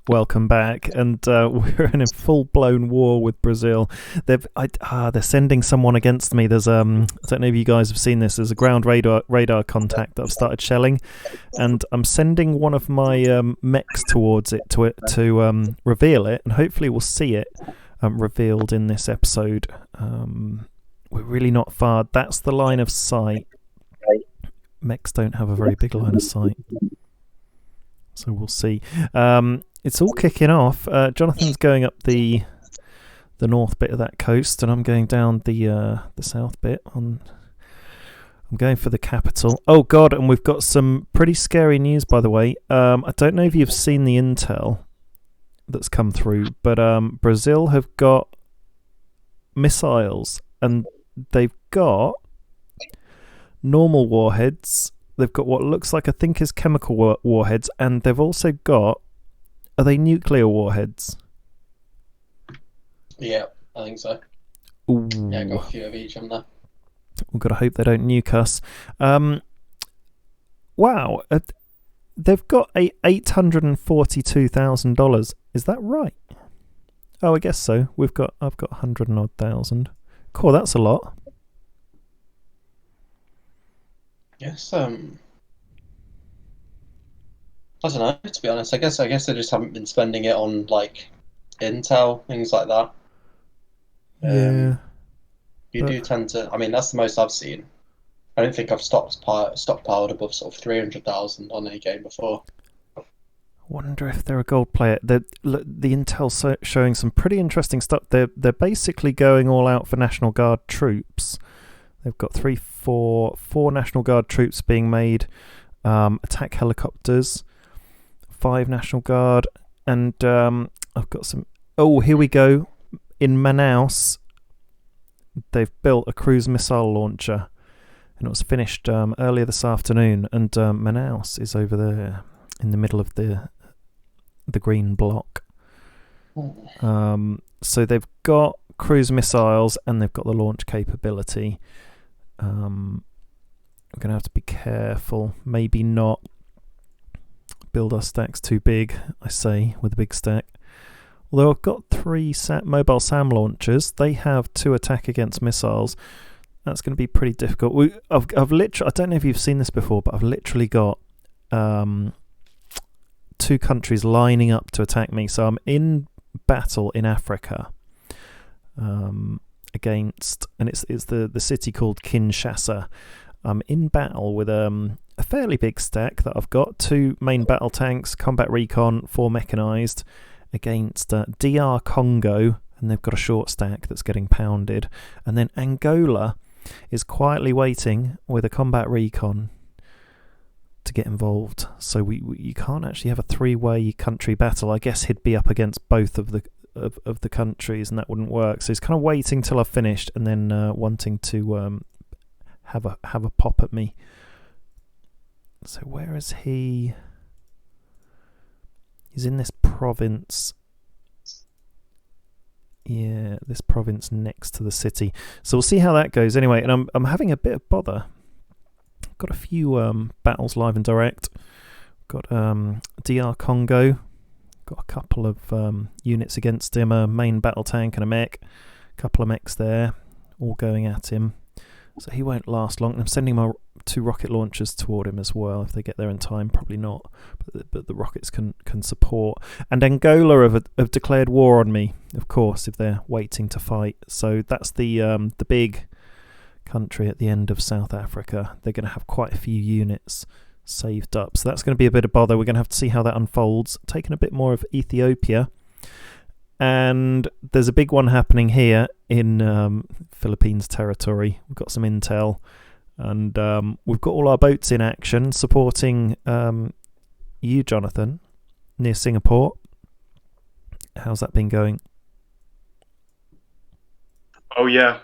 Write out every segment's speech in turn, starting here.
welcome back. And we're in a full-blown war with Brazil. They're sending someone against me. There's I don't know if you guys have seen this. There's a ground radar contact that I've started shelling, and I'm sending one of my mechs towards it to reveal it, and hopefully we'll see it revealed in this episode. We're really not far. That's the line of sight. Mechs don't have a very big line of sight, so we'll see. It's all kicking off. Jonathan's going up the north bit of that coast, and I'm going down the south bit. I'm going for the capital. Oh God! And we've got some pretty scary news, by the way. I don't know if you've seen the intel that's come through, but Brazil have got missiles, and they've got normal warheads. They've got what looks like, I think, is chemical warheads, and they've also got, are they nuclear warheads? Yeah, I think so. Ooh. Yeah, got a few of each on there. We've got to hope they don't nuke us. Wow, they've got $842,000. Is that right? Oh, I guess so. I've got 100 and odd thousand. Cool, that's a lot. Yes, I don't know, to be honest. I guess they just haven't been spending it on like intel, things like that. Yeah. You do tend to. I mean, that's the most I've seen. I don't think I've stockpiled above sort of 300,000 on any game before. Wonder if they're a gold player. The intel's showing some pretty interesting stuff. They're basically going all out for National Guard troops. They've got four National Guard troops being made, attack helicopters, 5 National Guard, and I've got some. Oh, here we go. In Manaus, they've built a cruise missile launcher, and it was finished earlier this afternoon. And Manaus is over there in the middle of the green block. So they've got cruise missiles and they've got the launch capability. We're going to have to be careful. Maybe not build our stacks too big, I say, with a big stack. Although I've got 3 mobile SAM launchers. They have 2 attack against missiles. That's going to be pretty difficult. I've literally, I don't know if you've seen this before, but I've literally got 2 countries lining up to attack me. So I'm in battle in Africa. Against, and it's the city called Kinshasa. I'm in battle with a fairly big stack that I've got 2 main battle tanks, combat recon, 4 mechanized, against DR Congo, and they've got a short stack that's getting pounded. And then Angola is quietly waiting with a combat recon to get involved. So you can't actually have a 3-way country battle. I guess he'd be up against both of the countries, and that wouldn't work. So he's kind of waiting till I've finished, and then wanting to have a pop at me. So where is he? He's in this province. Yeah, this province next to the city. So we'll see how that goes. Anyway, and I'm having a bit of bother. Got a few battles live and direct. Got DR Congo. Got a couple of units against him, a main battle tank and a mech. A couple of mechs there, all going at him. So he won't last long. I'm sending my 2 rocket launchers toward him as well. If they get there in time, probably not. But the rockets can support. And Angola have declared war on me, of course, if they're waiting to fight. So that's the big country at the end of South Africa. They're going to have quite a few units saved up. So that's going to be a bit of bother. We're going to have to see how that unfolds. Taking a bit more of Ethiopia. And there's a big one happening here in Philippines territory. We've got some intel. And we've got all our boats in action supporting you, Jonathan, near Singapore. How's that been going? Oh, yeah.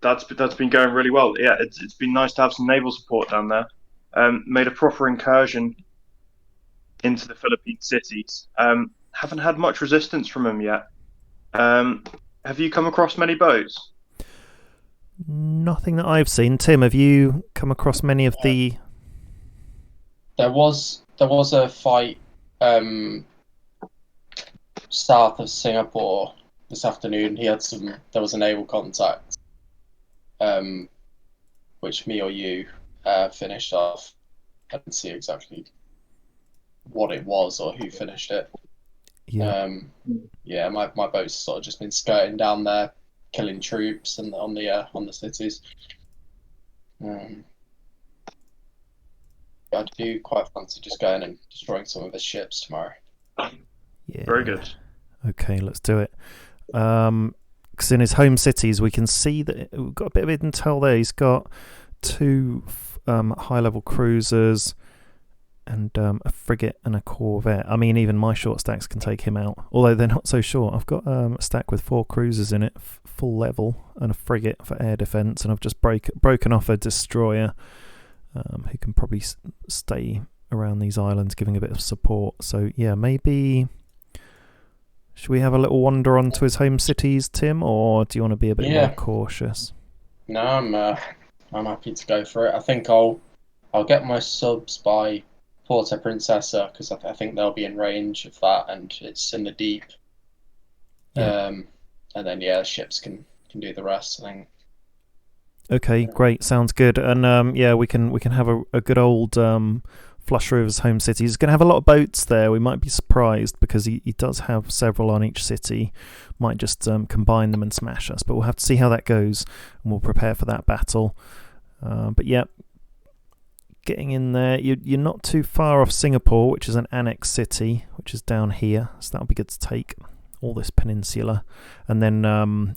That's been going really well. Yeah, it's been nice to have some naval support down there. Made a proper incursion into the Philippine cities. Haven't had much resistance from them yet. Have you come across many boats? Nothing that I've seen. Tim, have you come across many of the... There was a fight south of Singapore this afternoon. There was a naval contact, which me or you finished off. I didn't see exactly what it was or who finished it. Yeah. My boat's sort of just been skirting down there, killing troops and on the cities. I do quite fancy just going and destroying some of his ships tomorrow. Yeah. Very good. Okay, let's do it. Because in his home cities, we can see that we've got a bit of intel there. He's got 2 high-level cruisers and a frigate and a corvette. I mean, even my short stacks can take him out, although they're not so short. I've got a stack with 4 cruisers in it, full level, and a frigate for air defence, and I've just broken off a destroyer who can probably stay around these islands giving a bit of support. So yeah, maybe should we have a little wander onto his home cities, Tim, or do you want to be a bit more cautious? No, I'm happy to go for it. I think I'll get my subs by Porto Princesa because I think they'll be in range of that, and it's in the deep. And then ships can do the rest. I think. Okay, great, sounds good. And we can have a good old flush through of his home city. He's going to have a lot of boats there. We might be surprised because he does have several on each city. Might just combine them and smash us, but we'll have to see how that goes, and we'll prepare for that battle. But yeah, getting in there, you're not too far off Singapore, which is an annex city, which is down here, so that'll be good to take all this peninsula, and then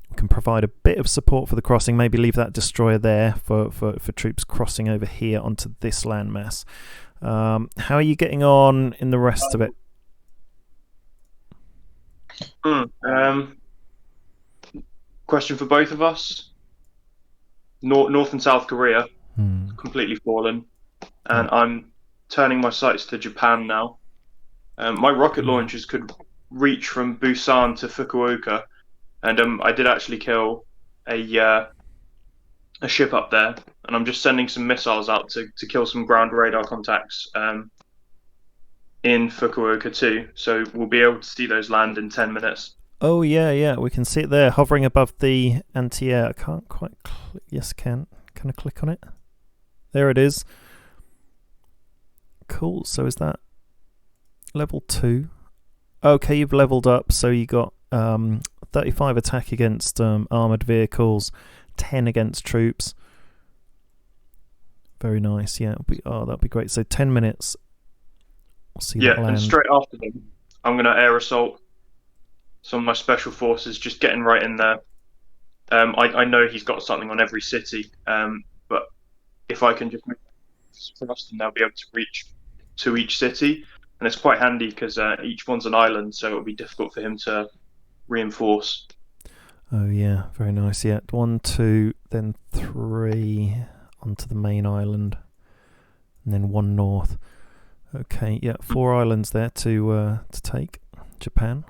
we can provide a bit of support for the crossing. Maybe leave that destroyer there for troops crossing over here onto this landmass. How are you getting on in the rest of it? Question for both of us. North and South Korea completely fallen, and I'm turning my sights to Japan now. My rocket launchers could reach from Busan to Fukuoka, and I did actually kill a ship up there, and I'm just sending some missiles out to kill some ground radar contacts in Fukuoka too, so we'll be able to see those land in 10 minutes. Oh yeah, we can see it there hovering above the anti-air. I can't quite yes, can I click on it? There it is. Cool. So is that level 2? Okay, you've leveled up, so you got 35 attack against armoured vehicles, 10 against troops. Very nice, yeah. That'll be great. So 10 minutes. We'll see that land. And straight after them, I'm going to air assault some of my special forces, just getting right in there. I know he's got something on every city, but if I can just move across, then they'll be able to reach to each city. And it's quite handy because each one's an island, so it'll be difficult for him to reinforce. Oh yeah, very nice. Yeah, 1, 2, then 3 onto the main island, and then 1 north. Okay, yeah, 4 islands there to take. Japan.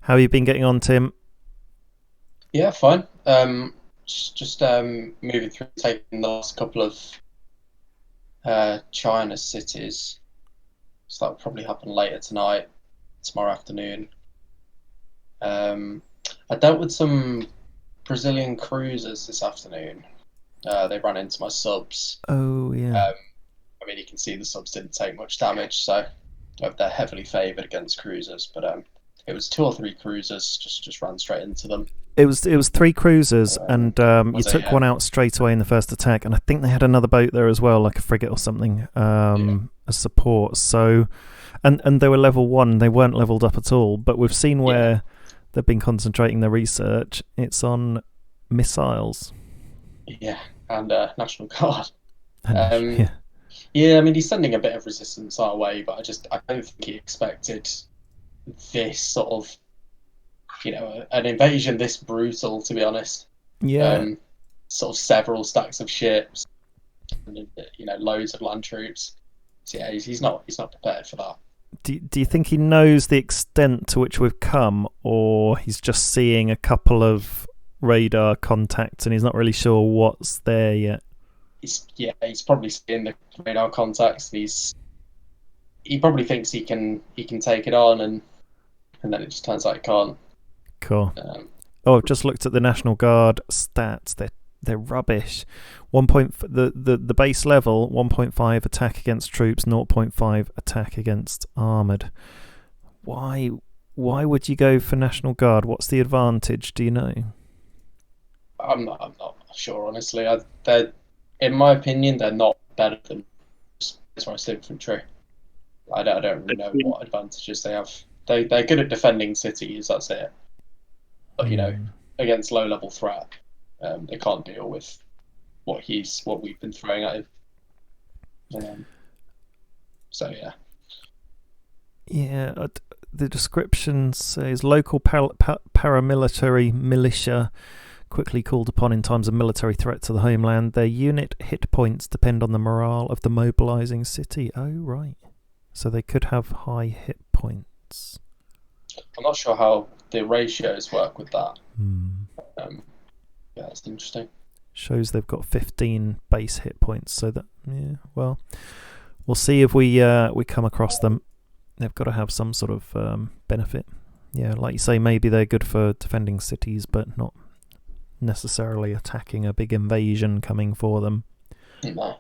How have you been getting on, Tim? Yeah, fine. Just moving through, taking the last couple of China cities. So that will probably happen later tonight, tomorrow afternoon. I dealt with some Brazilian cruisers this afternoon. They ran into my subs. Oh, yeah. I mean, you can see the subs didn't take much damage, so they're heavily favoured against cruisers. But it was 2 or 3 cruisers, just ran straight into them. It was 3 cruisers, and you took one out straight away in the first attack, and I think they had another boat there as well, like a frigate or something, as support. So, and they were level 1; they weren't leveled up at all. But we've seen where they've been concentrating their research. It's on missiles. Yeah, and National Guard. Yeah, I mean, he's sending a bit of resistance our way, but I don't think he expected this sort of, an invasion this brutal, to be honest. Yeah. Sort of several stacks of ships, and, loads of land troops. So yeah, he's not prepared for that. Do you think he knows the extent to which we've come, or he's just seeing a couple of radar contacts and he's not really sure what's there yet? He's probably seeing the radar contacts. He probably thinks he can take it on, and and then it just turns out it can't. Cool. I've just looked at the National Guard stats. They're rubbish. The base level 1.5 attack against troops, 0.5 attack against armoured. Why would you go for National Guard? What's the advantage? Do you know? I'm not sure, honestly. In my opinion, they're not better than Specialised Infantry. I don't really know what advantages they have. They're good at defending cities, that's it. But against low-level threat, they can't deal with what we've been throwing at him. So yeah. Yeah, the description says local paramilitary militia quickly called upon in times of military threat to the homeland. Their unit hit points depend on the morale of the mobilising city. Oh, right. So they could have high hit points. I'm not sure how the ratios work with that. Yeah, it's interesting. Shows they've got 15 base hit points. So that, yeah, well, we'll see if we come across them. They've got to have some sort of benefit. Yeah, like you say, maybe they're good for defending cities, but not necessarily attacking a big invasion coming for them. No.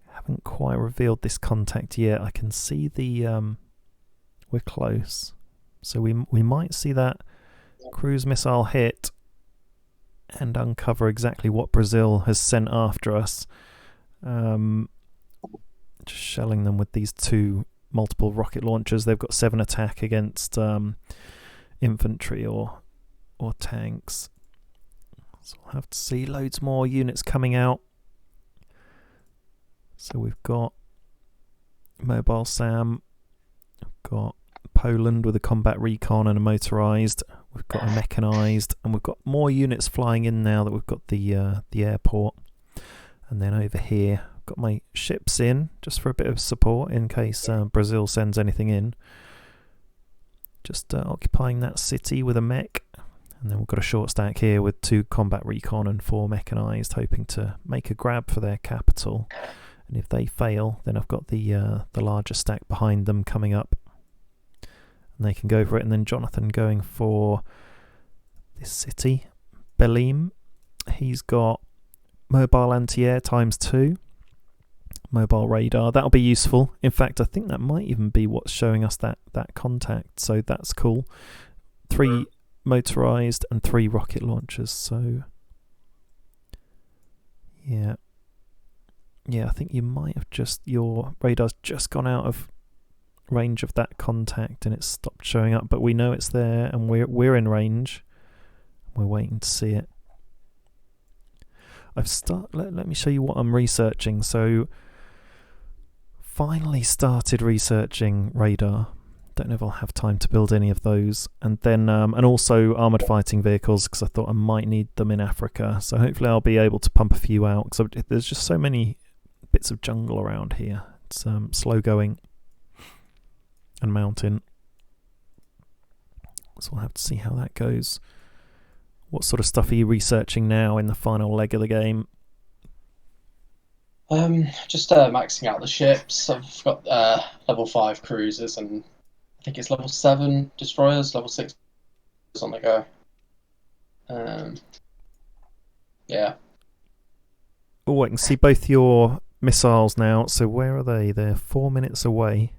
Haven't quite revealed this contact yet. I can see the we're close, so we might see that cruise missile hit and uncover exactly what Brazil has sent after us. Just shelling them with these two multiple rocket launchers. They've got 7 attack against infantry or tanks. So we'll have to see loads more units coming out. So we've got Mobile Sam, we've got Poland with a combat recon and a motorised, we've got a mechanised, and we've got more units flying in now that we've got the airport. And then over here, I've got my ships in just for a bit of support in case Brazil sends anything in. Just occupying that city with a mech. And then we've got a short stack here with 2 combat recon and 4 mechanised, hoping to make a grab for their capital. And if they fail, then I've got the larger stack behind them coming up. And they can go for it. And then Jonathan going for this city, Belém. He's got mobile anti-air ×2. Mobile radar. That'll be useful. In fact, I think that might even be what's showing us that contact. So that's cool. 3 motorised and 3 rocket launchers. So yeah, I think you might have your radar's just gone out of range of that contact and it's stopped showing up, but we know it's there and we're in range. We're waiting to see it. Let me show you what I'm researching. So finally started researching radar. Don't know if I'll have time to build any of those. And then and also armoured fighting vehicles, because I thought I might need them in Africa. So hopefully I'll be able to pump a few out, because there's just so many bits of jungle around here. It's slow going and mountain. So we'll have to see how that goes. What sort of stuff are you researching now in the final leg of the game? Just maxing out the ships. I've got level 5 cruisers and I think it's level 7 destroyers, level 6 on the go. Yeah. Oh, I can see both your missiles now. So where are they? They're 4 minutes away.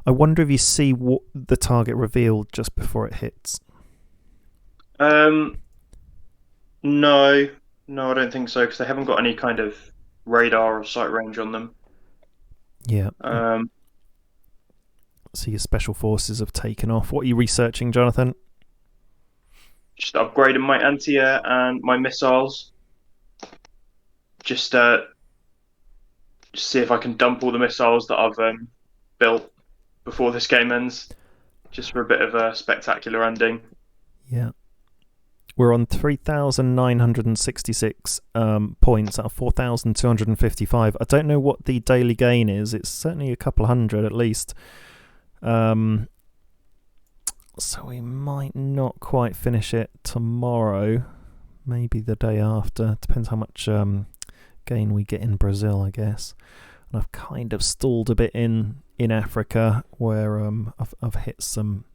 I wonder if you see what the target revealed just before it hits. No, I don't think so, because they haven't got any kind of radar or sight range on them. Yeah. So your special forces have taken off. What are you researching, Jonathan? Just upgrading my anti-air and my missiles. Just see if I can dump all the missiles that I've built before this game ends, just for a bit of a spectacular ending. Yeah. We're on 3,966 points out of 4,255. I don't know what the daily gain is. It's certainly a couple hundred at least. So we might not quite finish it tomorrow. Maybe the day after. Depends how much gain we get in Brazil, I guess. and I've kind of stalled a bit in Africa where I've hit some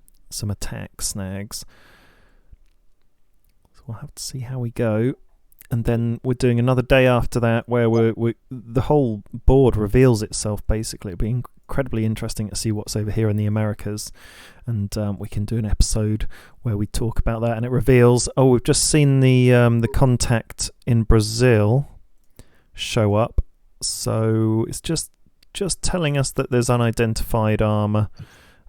attack snags. So we'll have to see how we go. And then we're doing another day after that where we the whole board reveals itself, basically. It'll be incredibly interesting to see what's over here in the Americas. And we can do an episode where we talk about that. And it reveals, we've just seen the contact in Brazil show up. So it's just telling us that there's unidentified armour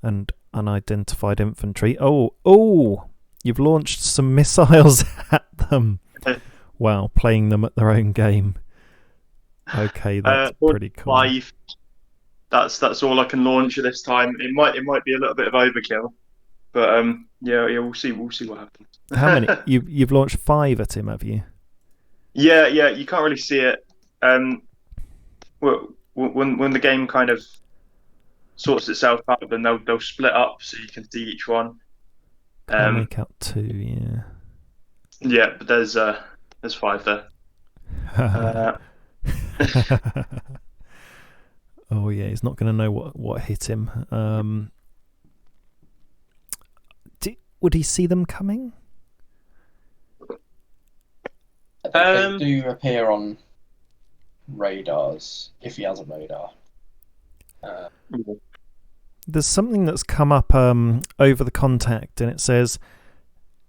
and unidentified infantry. Oh, you've launched some missiles at them. Wow, playing them at their own game. Okay, that's pretty cool. 5. That's all I can launch at this time. It might be a little bit of overkill, but yeah, we'll see what happens. How many? You've launched 5 at him, have you? Yeah, you can't really see it. Well, when the game kind of sorts itself out, then they'll split up so you can see each one. Can't make out 2, yeah. Yeah, but there's 5 there. Oh yeah, he's not going to know what hit him. Would he see them coming? They do appear on radars if he has a radar. There's something that's come up over the contact, and it says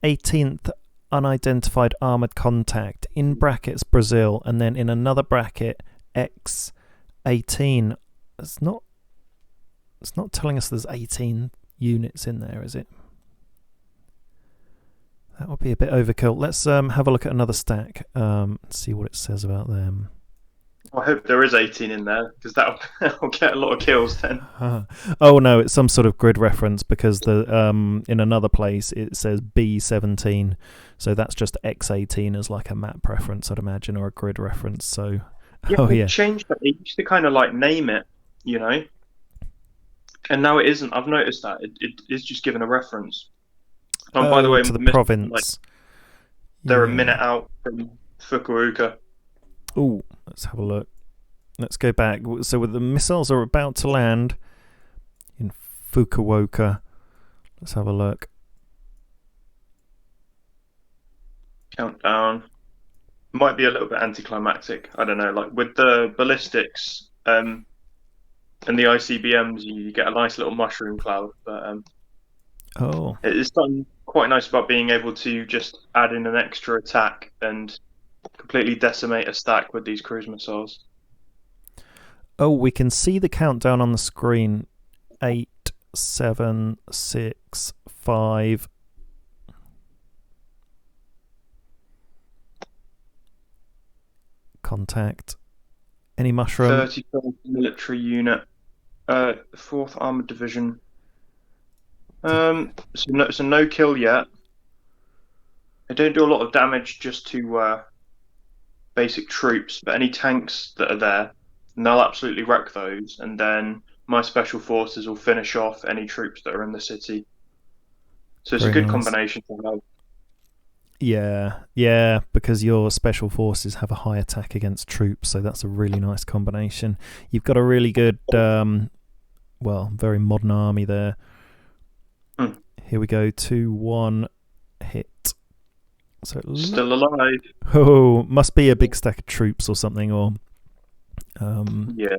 18th unidentified armoured contact, in brackets Brazil, and then in another bracket X18. It's not telling us there's 18 units in there, is it? That would be a bit overkill. Let's have a look at another stack, see what it says about them. I hope there is 18 in there, because that'll get a lot of kills then. Oh no, it's some sort of grid reference, because the in another place it says B17, so that's just X18 as like a map reference, I'd imagine, or a grid reference. So they changed that. They used to kind of like name it, and now it isn't. I've noticed that it is just given a reference. By the way, to the province, they're a minute out from Fukuoka. Oh, let's have a look. Let's go back. So the missiles are about to land in Fukuoka. Let's have a look. Countdown. Might be a little bit anticlimactic. I don't know. Like with the ballistics and the ICBMs, you get a nice little mushroom cloud. But it's something quite nice about being able to just add in an extra attack and completely decimate a stack with these cruise missiles. Oh, we can see the countdown on the screen. 8, 7, 6, 5. Contact. Any mushroom? 34th military unit. 4th Armoured Division. So no kill yet. They don't do a lot of damage just to basic troops, but any tanks that are there, and they'll absolutely wreck those, and then my special forces will finish off any troops that are in the city. So it's a good combination to have. Yeah, because your special forces have a high attack against troops, so that's a really nice combination. You've got a really good, very modern army there. Here we go, 2-1 hit. So still alive. Oh, must be a big stack of troops or something, or yeah.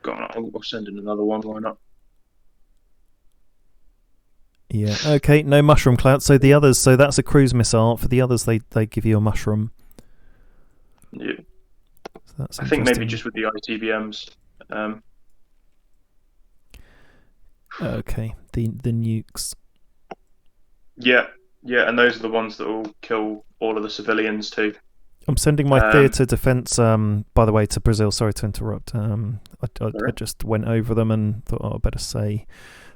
Go on, I'll send in another one. Why not? Yeah. Okay. No mushroom cloud. So the others. So that's a cruise missile. For the others, they give you a mushroom. Yeah. So that's I think maybe just with the ITBMs. Okay. The nukes. Yeah, and those are the ones that will kill all of the civilians too. I'm sending my theatre defence, by the way, to Brazil. Sorry to interrupt. I just went over them and thought, I better say.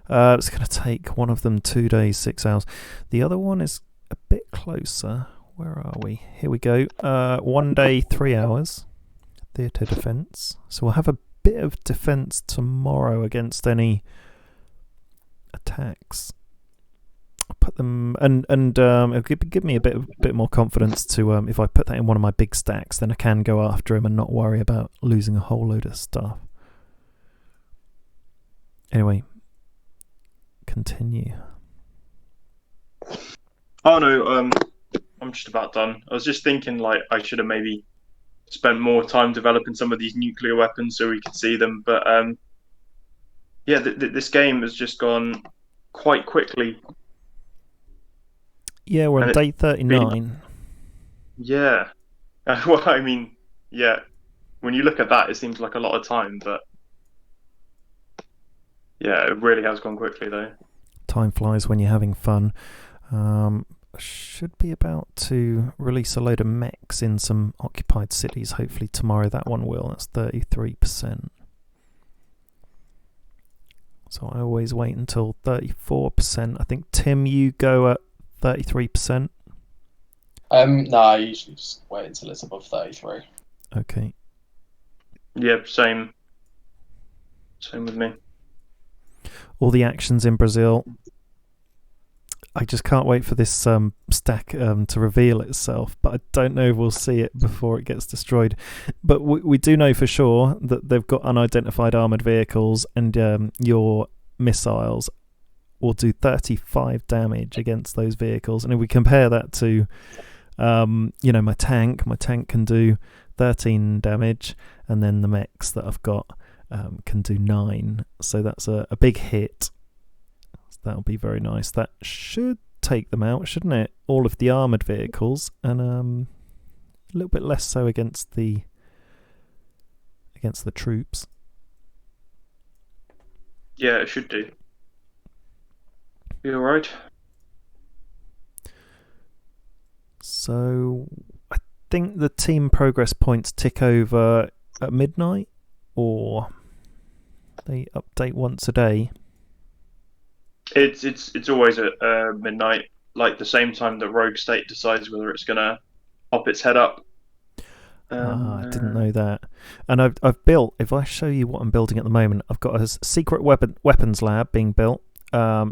It's going to take one of them 2 days, 6 hours. The other one is a bit closer. Where are we? Here we go. 1 day, 3 hours. Theatre defence. So we'll have a bit of defence tomorrow against any attacks. I'll put them and it'll give me a bit more confidence to if I put that in one of my big stacks, then I can go after him and not worry about losing a whole load of stuff. Anyway, continue. Oh no, I'm just about done. I was just thinking like I should have maybe spent more time developing some of these nuclear weapons so we could see them. But yeah, this game has just gone quite quickly. Yeah, we're on And day 39. Yeah. Well, I mean, yeah. When you look at that, it seems like a lot of time, but yeah, it really has gone quickly though. Time flies when you're having fun. Should be about to release a load of mechs in some occupied cities. Hopefully tomorrow that one will. That's 33%. So I always wait until 34%. I think, Tim, you go at 33%. No, I usually just wait until it's above 33. Okay. Yeah, same. Same with me. All the actions in Brazil. I just can't wait for this stack to reveal itself, but I don't know if we'll see it before it gets destroyed. But we do know for sure that they've got unidentified armoured vehicles, and your missiles will do 35 damage against those vehicles. And if we compare that to, my tank can do 13 damage, and then the mechs that I've got can do 9. So that's a big hit. That'll be very nice. That should take them out, shouldn't it? All of the armoured vehicles, and a little bit less so against the troops. Yeah, it should do. You alright? So I think the team progress points tick over at midnight, or they update once a day. It's always at midnight, like the same time that Rogue State decides whether it's gonna pop its head up. I didn't know that. And I've built. If I show you what I'm building at the moment, I've got a secret weapons lab being built.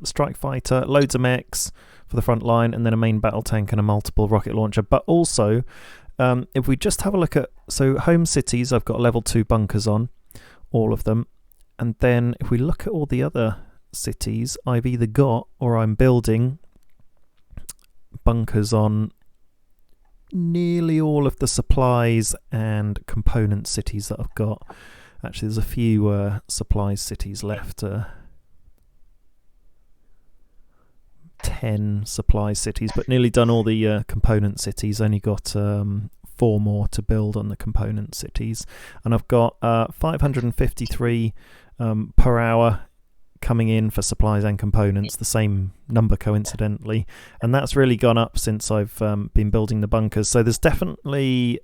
Strike fighter, loads of mechs for the front line, and then a main battle tank and a multiple rocket launcher. But also, if we just have a look at home cities, I've got level 2 bunkers on, all of them, and then if we look at all the other cities, I've either got or I'm building bunkers on nearly all of the supplies and component cities that I've got. Actually, there's a few supplies cities left. 10 supplies cities, but nearly done all the component cities. Only got 4 more to build on the component cities, and I've got 553 per hour coming in for supplies and components, the same number coincidentally, and that's really gone up since I've been building the bunkers. So there's definitely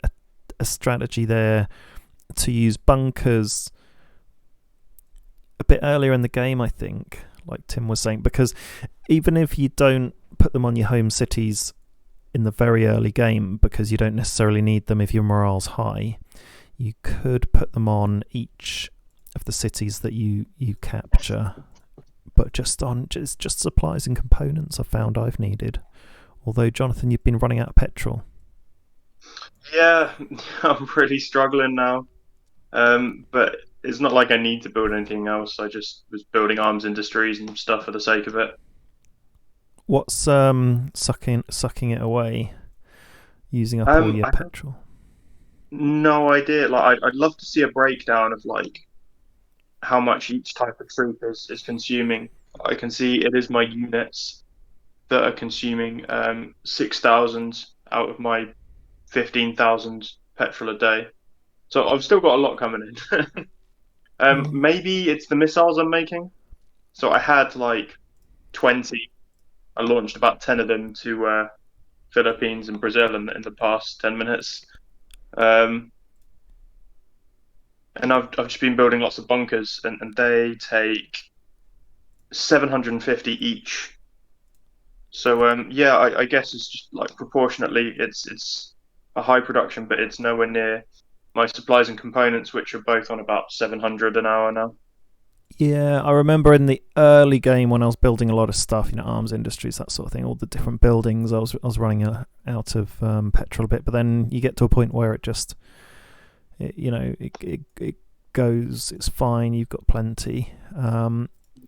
a strategy there to use bunkers a bit earlier in the game, I think, like Tim was saying, because even if you don't put them on your home cities in the very early game, because you don't necessarily need them if your morale's high, you could put them on each of the cities that you capture, but just supplies and components I've needed. Although, Jonathan, you've been running out of petrol. Yeah, I'm really struggling now. But it's not like I need to build anything else. I just was building arms industries and stuff for the sake of it. What's sucking it away? Using up all your petrol? No idea. Like, I'd love to see a breakdown of like how much each type of troop is consuming. I can see it is my units that are consuming 6,000 out of my 15,000 petrol a day. So I've still got a lot coming in. Maybe it's the missiles I'm making. So I had like 20. I launched about 10 of them to Philippines and Brazil in the past 10 minutes. And I've just been building lots of bunkers, and they take 750 each. So yeah, I guess it's just like proportionately, it's a high production, but it's nowhere near my supplies and components, which are both on about 700 an hour now. Yeah, I remember in the early game when I was building a lot of stuff, arms industries, that sort of thing, all the different buildings, I was running out of petrol a bit, but then you get to a point where it just, it goes, it's fine, you've got plenty.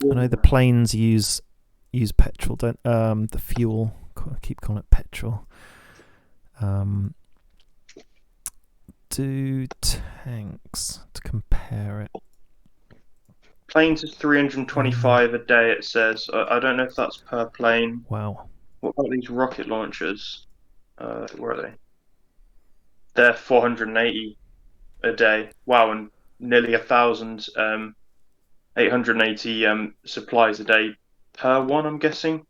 I know the planes use petrol, don't the fuel. I keep calling it petrol. Do tanks, to compare it? Planes is 325 a day, it says. I don't know if that's per plane. Wow. What about these rocket launchers? Where are they? They're 480 a day. Wow, and nearly 1,000, 880 supplies a day per one, I'm guessing.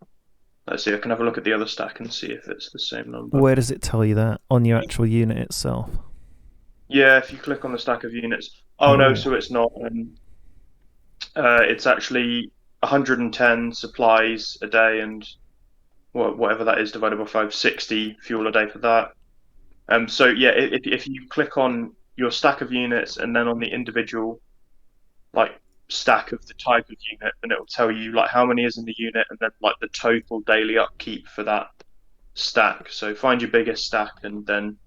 Let's see, I can have a look at the other stack and see if it's the same number. Where does it tell you that? On your actual unit itself? Yeah, if you click on the stack of units. Oh, no, so it's not. It's actually 110 supplies a day and whatever that is divided by 5, 60 fuel a day for that. So yeah, if you click on your stack of units and then on the individual like stack of the type of unit, then it will tell you like how many is in the unit and then like the total daily upkeep for that stack. So find your biggest stack and then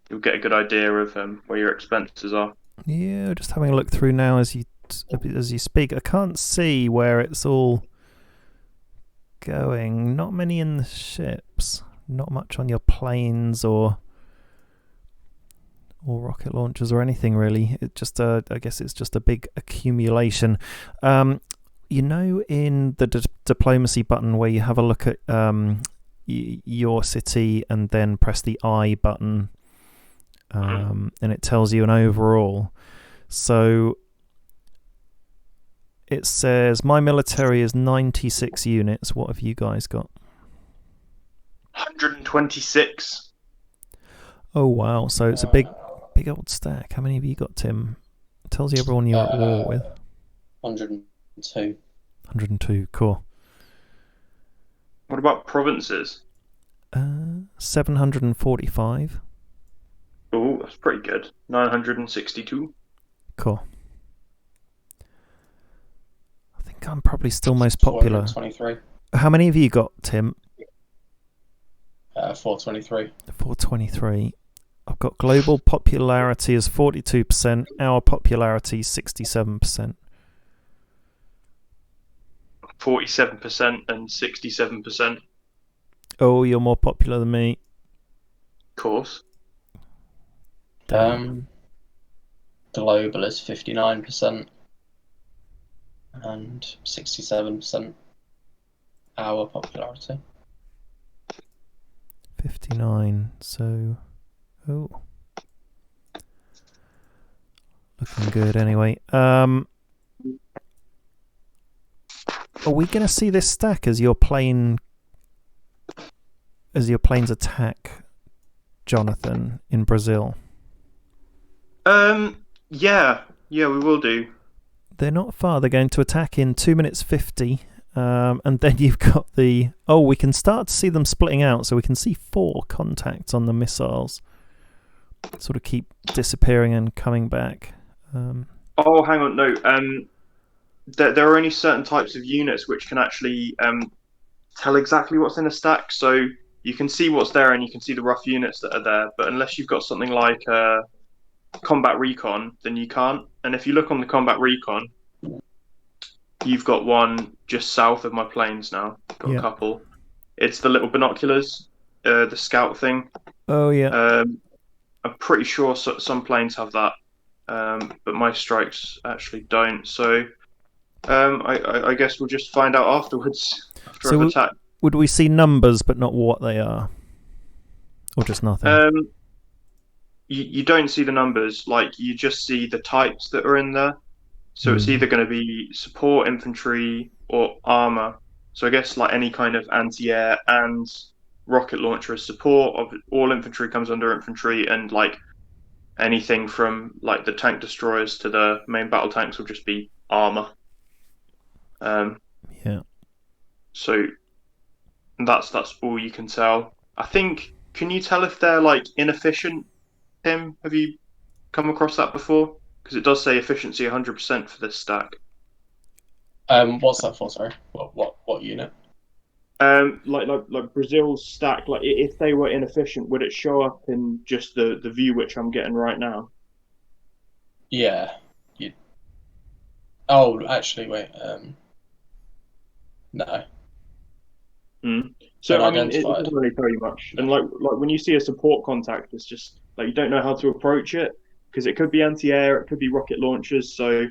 you'll get a good idea of where your expenses are. Yeah, just having a look through now as you speak. I can't see where it's all going. Not many in the ships. Not much on your planes or rocket launchers or anything really. It just I guess it's just a big accumulation. You know, in the diplomacy button where you have a look at your city and then press the I button, and it tells you an overall. So it says my military is 96 units. What have you guys got? 126. Oh wow! So it's a big old stack. How many have you got, Tim? It tells you everyone you're at war with. 102. 102. Cool. What about provinces? 745. Oh, that's pretty good. 962. Cool. I think I'm probably still most popular. 423. How many have you got, Tim? 423. 423. I've got global popularity as 42%. Our popularity 67%. 47% and 67%. Oh, you're more popular than me. Of course. Global is 59% and 67% our popularity. 59. So, looking good anyway. Are we going to see this stack as your plane's attack, Jonathan, in Brazil? Yeah, we will do. They're not far. They're going to attack in 2 minutes 50. And then you've got we can start to see them splitting out. So we can see 4 contacts on the missiles. Sort of keep disappearing and coming back. Oh, hang on, no. There are only certain types of units which can actually tell exactly what's in a stack. So you can see what's there and you can see the rough units that are there. But unless you've got something like combat recon, then you can't. And if you look on the combat recon, you've got one just south of my planes now. Got a couple. It's the little binoculars, the scout thing. Oh yeah. I'm pretty sure some planes have that, but my strikes actually don't. So I guess we'll just find out afterwards after I've attacked. Would we see numbers but not what they are, or just nothing? You don't see the numbers. Like you just see the types that are in there. So it's either going to be support infantry or armor. So I guess like any kind of anti-air and rocket launcher is support. Of all infantry comes under infantry, and like anything from like the tank destroyers to the main battle tanks will just be armor. Yeah. So that's all you can tell. I think. Can you tell if they're like inefficient, Tim? Have you come across that before? Because it does say efficiency 100% for this stack. What's that for? Sorry, what unit? Like Brazil's stack. Like if they were inefficient, would it show up in just the view which I'm getting right now? Yeah. Oh, actually, wait. No. So I mean, it Unidentified. doesn't really tell you much. No. And like when you see a support contact, it's just like you don't know how to approach it because it could be anti-air, it could be rocket launchers. So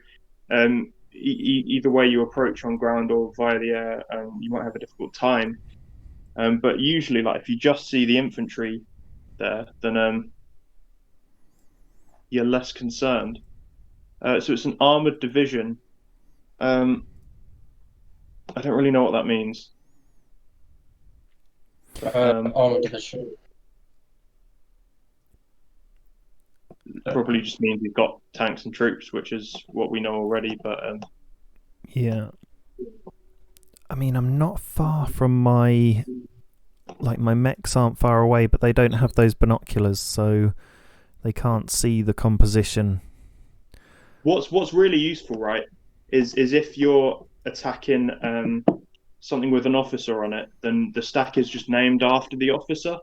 either way you approach on ground or via the air, you might have a difficult time. But usually, like if you just see the infantry there, then you're less concerned. So it's an armored division. I don't really know what that means. Armored division. Probably just means we've got tanks and troops, which is what we know already. But Yeah. I mean, I'm not far from my mechs aren't far away, but they don't have those binoculars, so they can't see the composition. what's really useful, right, is if you're attacking something with an officer on it, then the stack is just named after the officer.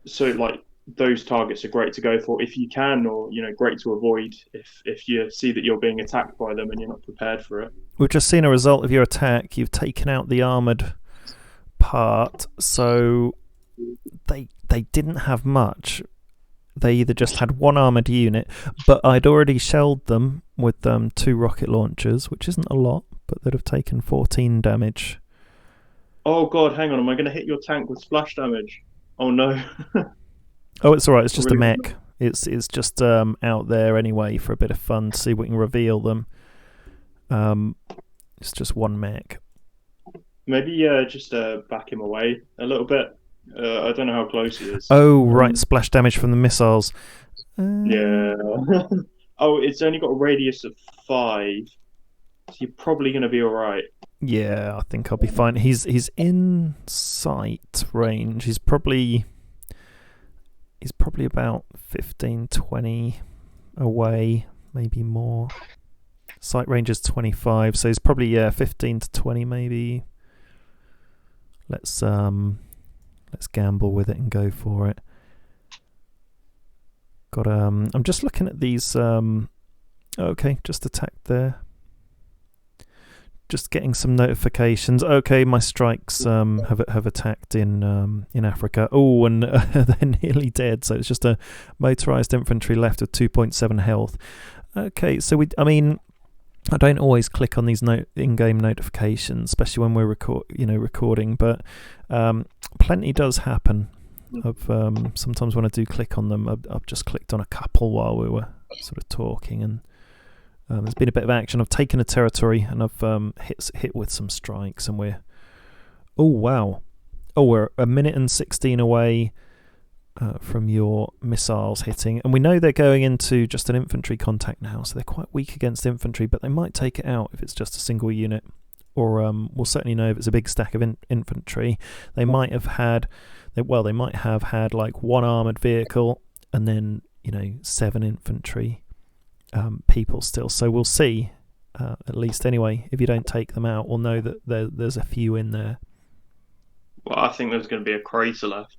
So like those targets are great to go for if you can, or great to avoid if you see that you're being attacked by them and you're not prepared for it. We've just seen a result of your attack. You've taken out the armoured part, so they didn't have much. They either just had one armoured unit, but I'd already shelled them with 2 rocket launchers, which isn't a lot, but they'd have taken 14 damage. Oh god, hang on, am I going to hit your tank with splash damage? Oh no. Oh, it's alright, it's just Really? a mech. It's just out there anyway for a bit of fun to see if we can reveal them. It's just one mech. Maybe just back him away a little bit. I don't know how close he is. Oh, right, splash damage from the missiles. Yeah. Oh, it's only got a radius of 5, so you're probably going to be all right. Yeah, I think I'll be fine. He's in sight range. He's probably about 15, 20 away, maybe more. Sight range is 25, so he's probably 15 to 20 maybe. Let's gamble with it and go for it. Got I'm just looking at these okay, just attacked there. Just getting some notifications. Okay, my strikes have attacked in Africa. Oh, and they're nearly dead. So it's just a motorized infantry left with 2.7 health. Okay, so I don't always click on these in-game notifications, especially when we're recording. But plenty does happen. Sometimes when I do click on them, I've just clicked on a couple while we were sort of talking, and there's been a bit of action. I've taken a territory and I've hit with some strikes, and we're we're a minute and 16 away from your missiles hitting, and we know they're going into just an infantry contact now, so they're quite weak against infantry, but they might take it out if it's just a single unit, or we'll certainly know if it's a big stack of infantry. They might have had like 1 armoured vehicle and then 7 infantry people still, so we'll see. At least anyway, if you don't take them out, we'll know that there's a few in there. Well, I think there's going to be a crater left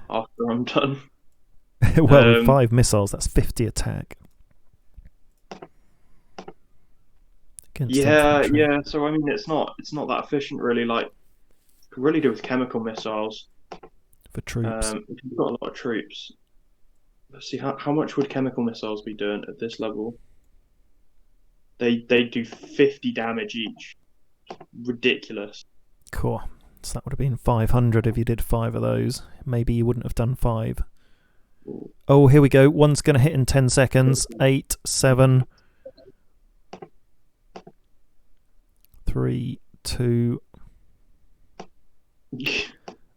after I'm done. Well, with 5 missiles, that's 50 attack. Yeah. So I mean, it's not that efficient really. Like, you could really do with chemical missiles for troops. If you've got a lot of troops. Let's see, how much would chemical missiles be doing at this level? They do 50 damage each. Ridiculous. Cool. So that would have been 500 if you did 5 of those. Maybe you wouldn't have done 5. Oh, here we go. One's going to hit in 10 seconds. 8, 7, 3, 2.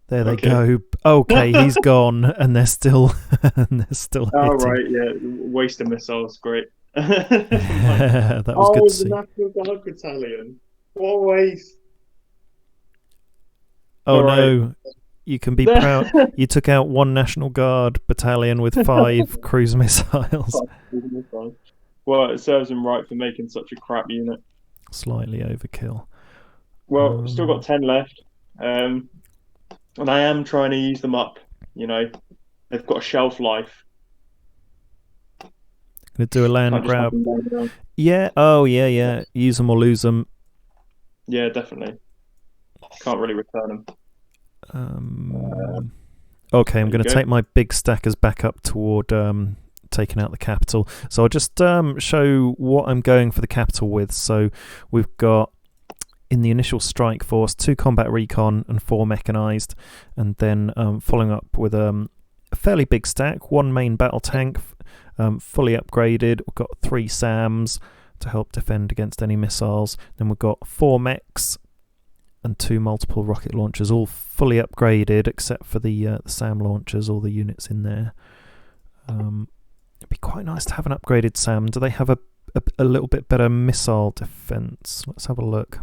There they go. Okay, he's gone, and they're still hitting. Oh right, yeah, waste of missiles, great. That was good to see. The National Guard Battalion. What a waste. Oh no, you can be proud. You took out 1 National Guard battalion with 5 cruise missiles. Well, it serves him right for making such a crap unit. Slightly overkill. Well, still got 10 left. And I am trying to use them up. They've got a shelf life. Gonna do a land grab. Yeah. Oh, yeah. Use them or lose them. Yeah, definitely. Can't really return them. Okay, I'm There going you to go. take my big stackers back up toward taking out the capital. So I'll just show what I'm going for the capital with. So we've got, in the initial strike force, 2 combat recon and 4 mechanized, and then following up with a fairly big stack, 1 main battle tank, fully upgraded. We've got 3 SAMs to help defend against any missiles. Then we've got 4 mechs and 2 multiple rocket launchers, all fully upgraded except for the SAM launchers, all the units in there. It'd be quite nice to have an upgraded SAM. Do they have a little bit better missile defense? Let's have a look.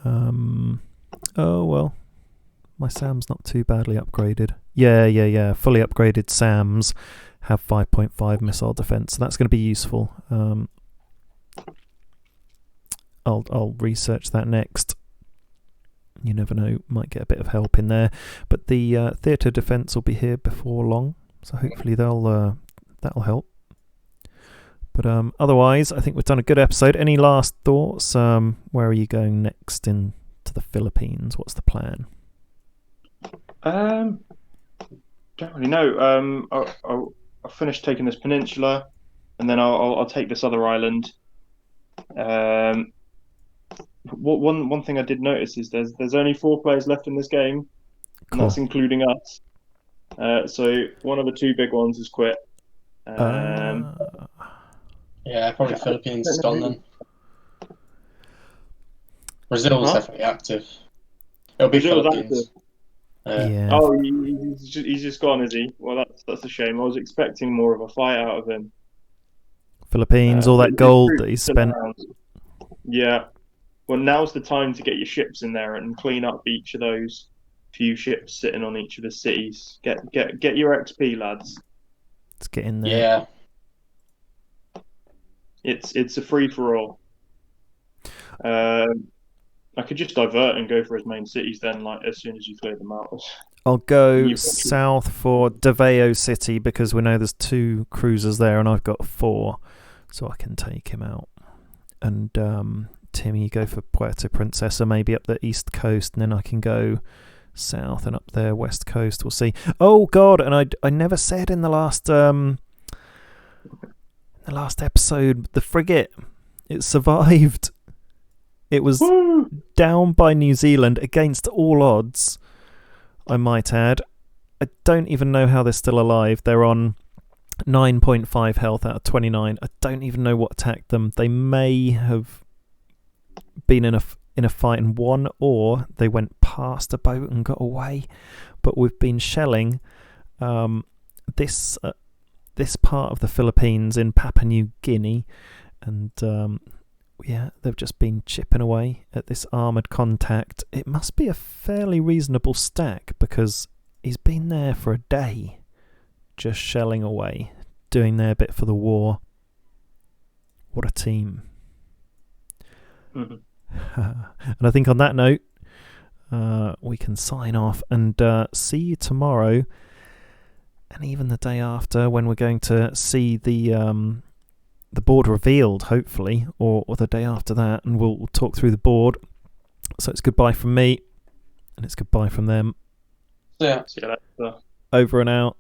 Oh well, my SAM's not too badly upgraded. Yeah. Fully upgraded SAMs have 5.5 missile defense, so that's going to be useful. I'll research that next. You never know, might get a bit of help in there. But the theatre defence will be here before long, so hopefully that'll help. But otherwise, I think we've done a good episode. Any last thoughts? Where are you going next into the Philippines? What's the plan? Don't really know. I'll finish taking this peninsula, and then I'll take this other island. One thing I did notice is there's only 4 players left in this game, and that's including us. So one of the 2 big ones has quit. Yeah, probably Philippines is gone then. Brazil's definitely active. It'll be Brazil's Philippines. Yeah. Oh, he's just gone, is he? Well, that's a shame. I was expecting more of a fight out of him. Philippines, all that gold that he spent. Yeah. Well, now's the time to get your ships in there and clean up each of those few ships sitting on each of the cities. Get your XP, lads. Let's get in there. Yeah. It's a free for all. I could just divert and go for his main cities then, like as soon as you clear them out. I'll go south for Davao City because we know there's 2 cruisers there and I've got 4, so I can take him out. And Tim, you go for Puerto Princesa, maybe up the east coast, and then I can go south and up there west coast. We'll see. Oh God! And I never said in the last episode, the frigate, it survived. It was down by New Zealand against all odds, I might add. I don't even know how they're still alive. They're on 9.5 health out of 29. I don't even know what attacked them. They may have been in a fight and won, or they went past a boat and got away. But we've been shelling this part of the Philippines in Papua New Guinea, and they've just been chipping away at this armoured contact. It must be a fairly reasonable stack because he's been there for a day, just shelling away, doing their bit for the war. What a team. Mm-hmm. And I think on that note, we can sign off and see you tomorrow and even the day after when we're going to see the board revealed, hopefully, or the day after that, and we'll talk through the board. So it's goodbye from me and it's goodbye from them. Yeah. See you later. Over and out.